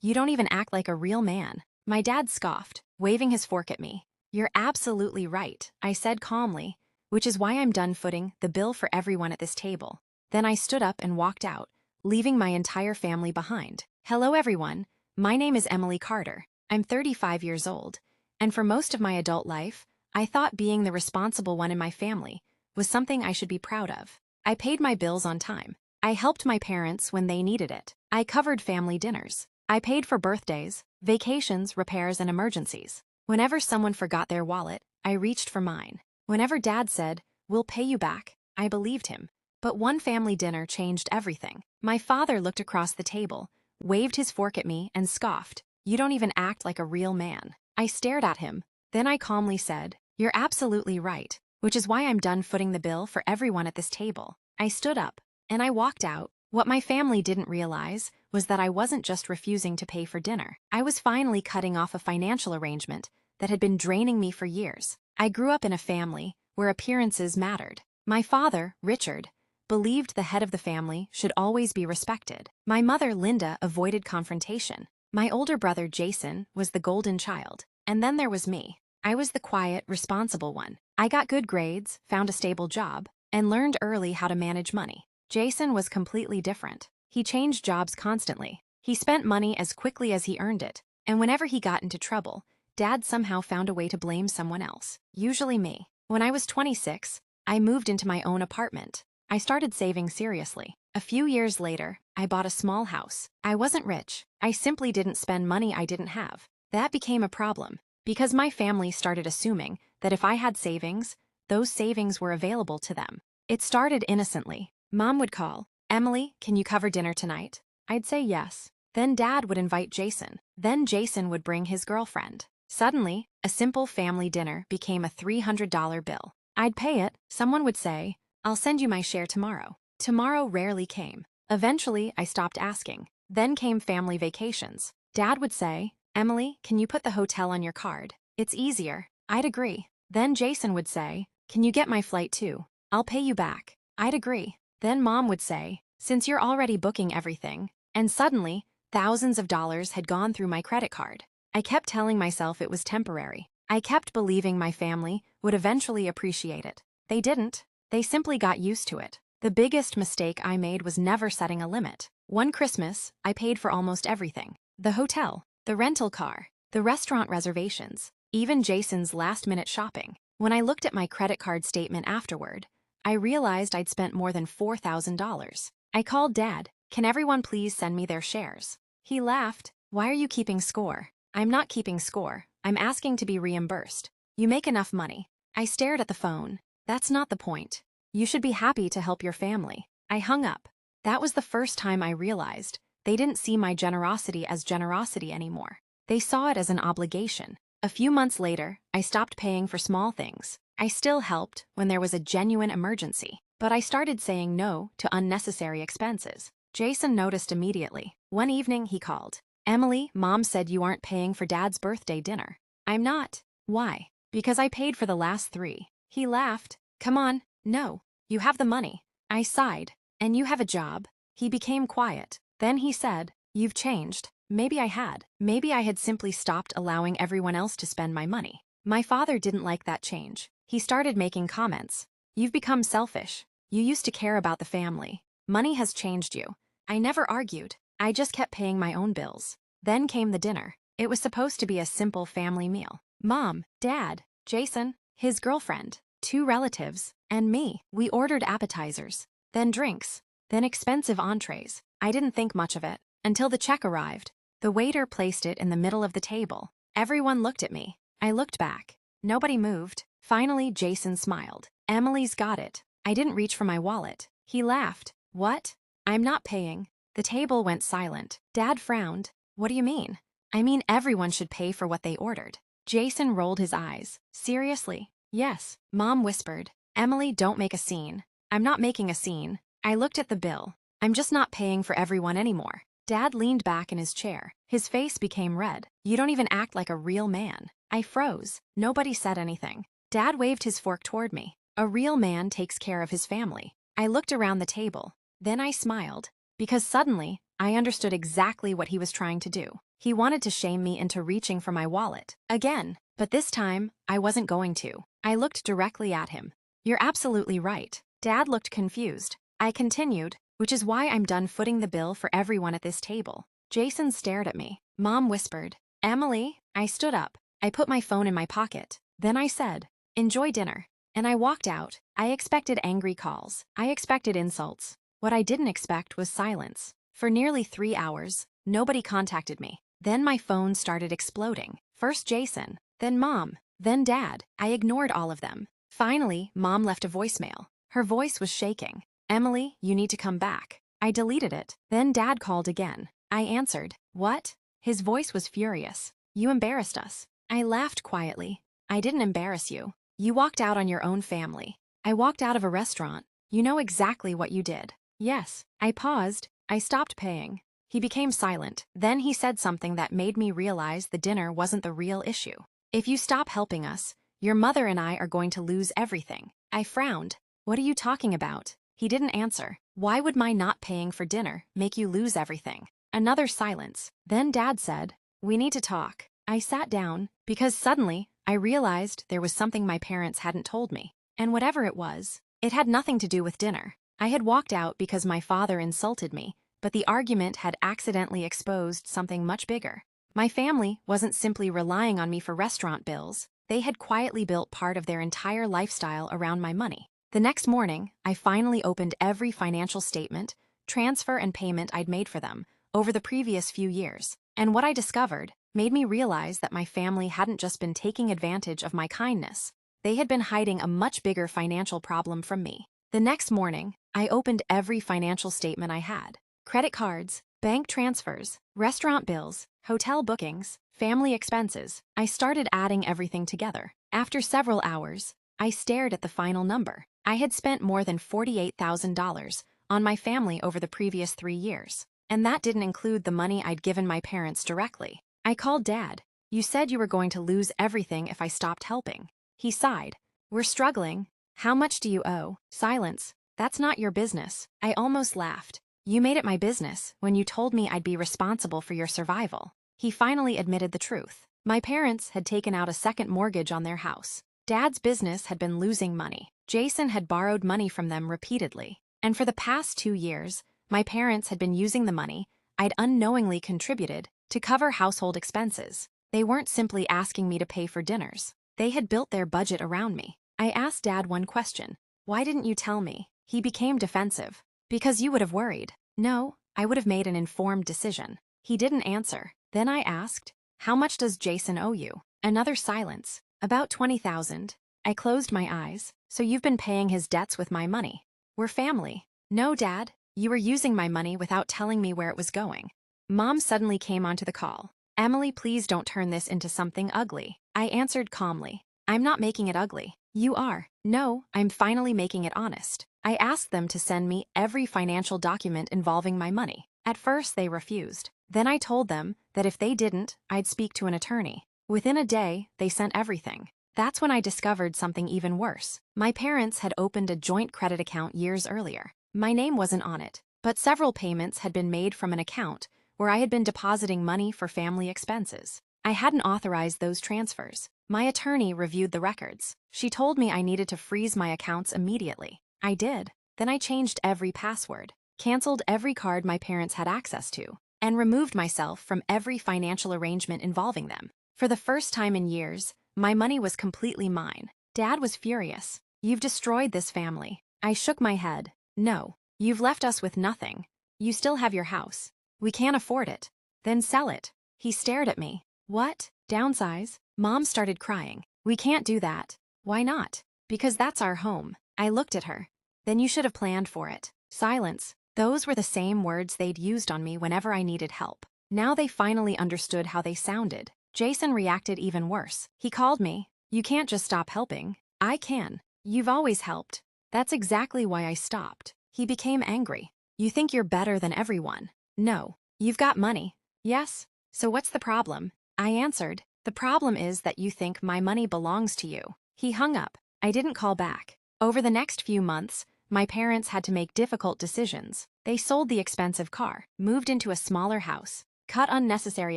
You don't even act like a real man." My dad scoffed, waving his fork at me. "You're absolutely right," I said calmly, "which is why I'm done footing the bill for everyone at this table." Then I stood up and walked out, leaving my entire family behind. Hello, everyone. My name is Emily Carter. I'm 35 years old, and for most of my adult life, I thought being the responsible one in my family was something I should be proud of. I paid my bills on time. I helped my parents when they needed it. I covered family dinners. I paid for birthdays, vacations, repairs, and emergencies. Whenever someone forgot their wallet, I reached for mine. Whenever Dad said, "We'll pay you back," I believed him. But one family dinner changed everything. My father looked across the table, waved his fork at me, and scoffed. "You don't even act like a real man." I stared at him. Then I calmly said, "You're absolutely right, which is why I'm done footing the bill for everyone at this table." I stood up, and I walked out. What my family didn't realize was that I wasn't just refusing to pay for dinner. I was finally cutting off a financial arrangement that had been draining me for years. I grew up in a family where appearances mattered. My father, Richard, believed the head of the family should always be respected. My mother, Linda, avoided confrontation. My older brother, Jason, was the golden child. And then there was me. I was the quiet, responsible one. I got good grades, found a stable job, and learned early how to manage money. Jason was completely different. He changed jobs constantly. He spent money as quickly as he earned it, and whenever he got into trouble, Dad somehow found a way to blame someone else, usually me. When I was 26, I moved into my own apartment. I started saving seriously. A few years later, I bought a small house. I wasn't rich. I simply didn't spend money I didn't have. That became a problem, because my family started assuming that if I had savings, those savings were available to them. It started innocently. Mom would call, "Emily, can you cover dinner tonight?" I'd say yes. Then Dad would invite Jason. Then Jason would bring his girlfriend. Suddenly, a simple family dinner became a $300 bill. I'd pay it. Someone would say, "I'll send you my share tomorrow." Tomorrow rarely came. Eventually, I stopped asking. Then came family vacations. Dad would say, "Emily, can you put the hotel on your card? It's easier." I'd agree. Then Jason would say, "Can you get my flight too? I'll pay you back." I'd agree. Then Mom would say, "Since you're already booking everything," and suddenly, thousands of dollars had gone through my credit card. I kept telling myself it was temporary. I kept believing my family would eventually appreciate it. They didn't. They simply got used to it. The biggest mistake I made was never setting a limit. One Christmas, I paid for almost everything. The hotel, the rental car, the restaurant reservations, even Jason's last-minute shopping. When I looked at my credit card statement afterward, I realized I'd spent more than $4,000. I called Dad. "Can everyone please send me their shares?" He laughed. "Why are you keeping score?" "I'm not keeping score. I'm asking to be reimbursed. You make enough money." I stared at the phone. "That's not the point. You should be happy to help your family." I hung up. That was the first time I realized they didn't see my generosity as generosity anymore. They saw it as an obligation. A few months later, I stopped paying for small things. I still helped when there was a genuine emergency, but I started saying no to unnecessary expenses. Jason noticed immediately. One evening he called. "Emily, Mom said you aren't paying for Dad's birthday dinner." "I'm not." "Why?" "Because I paid for the last 3. He laughed. "Come on, no. You have the money." I sighed. "And you have a job." He became quiet. Then he said, "You've changed." Maybe I had. Maybe I had simply stopped allowing everyone else to spend my money. My father didn't like that change. He started making comments. "You've become selfish. You used to care about the family. Money has changed you." I never argued. I just kept paying my own bills. Then came the dinner. It was supposed to be a simple family meal. Mom, Dad, Jason, his girlfriend, 2 relatives, and me. We ordered appetizers, then drinks, then expensive entrees. I didn't think much of it until the check arrived. The waiter placed it in the middle of the table. Everyone looked at me. I looked back. Nobody moved. Finally, Jason smiled. "Emily's got it." I didn't reach for my wallet. He laughed. "What?" "I'm not paying." The table went silent. Dad frowned. "What do you mean?" "I mean everyone should pay for what they ordered." Jason rolled his eyes. "Seriously?" "Yes." Mom whispered. "Emily, don't make a scene." "I'm not making a scene." I looked at the bill. "I'm just not paying for everyone anymore." Dad leaned back in his chair. His face became red. "You don't even act like a real man." I froze. Nobody said anything. Dad waved his fork toward me. "A real man takes care of his family." I looked around the table. Then I smiled, because suddenly, I understood exactly what he was trying to do. He wanted to shame me into reaching for my wallet. Again. But this time, I wasn't going to. I looked directly at him. You're absolutely right. Dad looked confused. I continued, which is why I'm done footing the bill for everyone at this table. Jason stared at me. Mom whispered, Emily. I stood up. I put my phone in my pocket. Then I said, enjoy dinner. And I walked out. I expected angry calls. I expected insults. What I didn't expect was silence. For nearly 3 hours, nobody contacted me. Then my phone started exploding. First Jason, then Mom, then Dad. I ignored all of them. Finally, Mom left a voicemail. Her voice was shaking. Emily, you need to come back. I deleted it. Then Dad called again. I answered. What? His voice was furious. You embarrassed us. I laughed quietly. I didn't embarrass you. You walked out on your own family. I walked out of a restaurant. You know exactly what you did. Yes. I paused. I stopped paying. He became silent. Then he said something that made me realize the dinner wasn't the real issue. If you stop helping us, your mother and I are going to lose everything. I frowned. What are you talking about? He didn't answer. Why would my not paying for dinner make you lose everything? Another silence. Then Dad said, we need to talk. I sat down because suddenly I realized there was something my parents hadn't told me. And whatever it was, it had nothing to do with dinner. I had walked out because my father insulted me, but the argument had accidentally exposed something much bigger. My family wasn't simply relying on me for restaurant bills. They had quietly built part of their entire lifestyle around my money. The next morning, I finally opened every financial statement, transfer and payment I'd made for them over the previous few years. And what I discovered made me realize that my family hadn't just been taking advantage of my kindness. They had been hiding a much bigger financial problem from me. The next morning, I opened every financial statement I had. Credit cards, bank transfers, restaurant bills, hotel bookings, family expenses. I started adding everything together. After several hours, I stared at the final number. I had spent more than $48,000 on my family over the previous 3 years. And that didn't include the money I'd given my parents directly. I called Dad. You said you were going to lose everything if I stopped helping. He sighed. We're struggling. How much do you owe? Silence. That's not your business. I almost laughed. You made it my business when you told me I'd be responsible for your survival. He finally admitted the truth. My parents had taken out a second mortgage on their house. Dad's business had been losing money. Jason had borrowed money from them repeatedly. And for the past 2 years, my parents had been using the money I'd unknowingly contributed to cover household expenses. They weren't simply asking me to pay for dinners. They had built their budget around me. I asked Dad one question. Why didn't you tell me? He became defensive. Because you would have worried. No, I would have made an informed decision. He didn't answer. Then I asked, how much does Jason owe you? Another silence. About $20,000. I closed my eyes. So you've been paying his debts with my money. We're family. No, Dad. You were using my money without telling me where it was going. Mom suddenly came onto the call. Emily, please don't turn this into something ugly. I answered calmly. I'm not making it ugly. You are. No, I'm finally making it honest. I asked them to send me every financial document involving my money. At first, they refused. Then I told them that if they didn't, I'd speak to an attorney. Within a day, they sent everything. That's when I discovered something even worse. My parents had opened a joint credit account years earlier. My name wasn't on it, but several payments had been made from an account where I had been depositing money for family expenses. I hadn't authorized those transfers. My attorney reviewed the records. She told me I needed to freeze my accounts immediately. I did. Then I changed every password, canceled every card my parents had access to, and removed myself from every financial arrangement involving them. For the first time in years, my money was completely mine. Dad was furious. You've destroyed this family. I shook my head. No, you've left us with nothing. You still have your house. We can't afford it. Then sell it. He stared at me. What? Downsize? Mom started crying. We can't do that. Why not? Because that's our home. I looked at her. Then you should have planned for it. Silence. Those were the same words they'd used on me whenever I needed help. Now they finally understood how they sounded. Jason reacted even worse. He called me. You can't just stop helping. I can. You've always helped. That's exactly why I stopped. He became angry. You think you're better than everyone. No. You've got money. Yes. So what's the problem? I answered. The problem is that you think my money belongs to you. He hung up. I didn't call back. Over the next few months, my parents had to make difficult decisions. They sold the expensive car, moved into a smaller house, cut unnecessary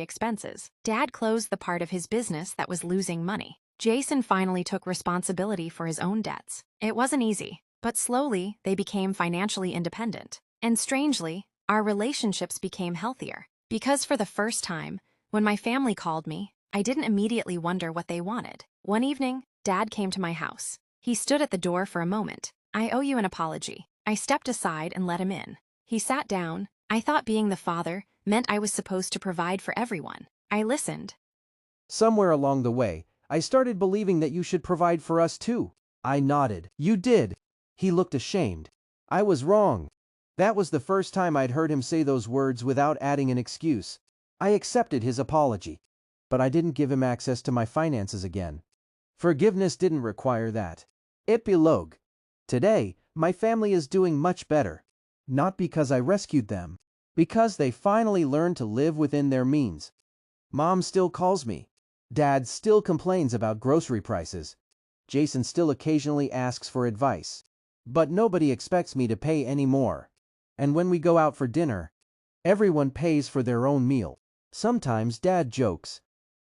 expenses. Dad closed the part of his business that was losing money. Jason finally took responsibility for his own debts. It wasn't easy, but slowly they became financially independent. And strangely, our relationships became healthier. Because for the first time, when my family called me, I didn't immediately wonder what they wanted. One evening, Dad came to my house. He stood at the door for a moment. "I owe you an apology." I stepped aside and let him in. He sat down. I thought being the father meant I was supposed to provide for everyone. I listened. "Somewhere along the way, I started believing that you should provide for us too." I nodded. "You did." He looked ashamed. I was wrong. That was the first time I'd heard him say those words without adding an excuse. I accepted his apology, but I didn't give him access to my finances again. Forgiveness didn't require that. Epilogue. Today, my family is doing much better. Not because I rescued them, because they finally learned to live within their means. Mom still calls me. Dad still complains about grocery prices. Jason still occasionally asks for advice. But nobody expects me to pay any more. And when we go out for dinner, everyone pays for their own meal. Sometimes Dad jokes,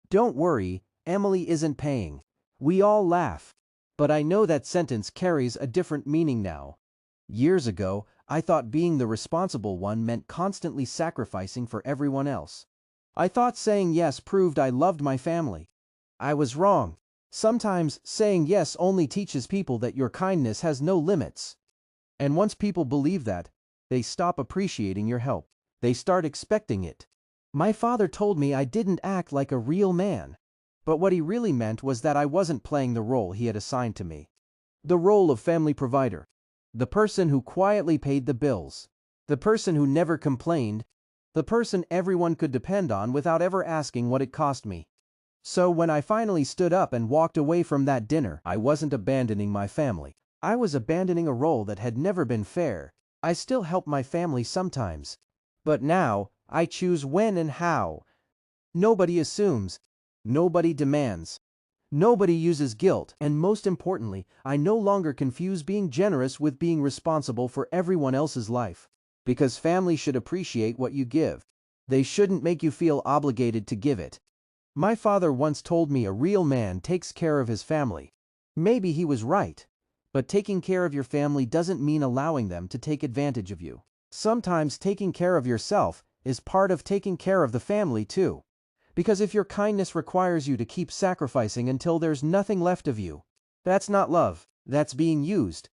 "Don't worry, Emily isn't paying." We all laugh. But I know that sentence carries a different meaning now. Years ago, I thought being the responsible one meant constantly sacrificing for everyone else. I thought saying yes proved I loved my family. I was wrong. Sometimes saying yes only teaches people that your kindness has no limits. And once people believe that, they stop appreciating your help. They start expecting it. My father told me I didn't act like a real man. But what he really meant was that I wasn't playing the role he had assigned to me. The role of family provider. The person who quietly paid the bills. The person who never complained. The person everyone could depend on without ever asking what it cost me. So when I finally stood up and walked away from that dinner, I wasn't abandoning my family. I was abandoning a role that had never been fair. I still help my family sometimes. But now, I choose when and how. Nobody assumes. Nobody demands. Nobody uses guilt, and most importantly, I no longer confuse being generous with being responsible for everyone else's life. Because family should appreciate what you give. They shouldn't make you feel obligated to give it. My father once told me a real man takes care of his family. Maybe he was right. But taking care of your family doesn't mean allowing them to take advantage of you. Sometimes taking care of yourself is part of taking care of the family too. Because if your kindness requires you to keep sacrificing until there's nothing left of you, that's not love, that's being used.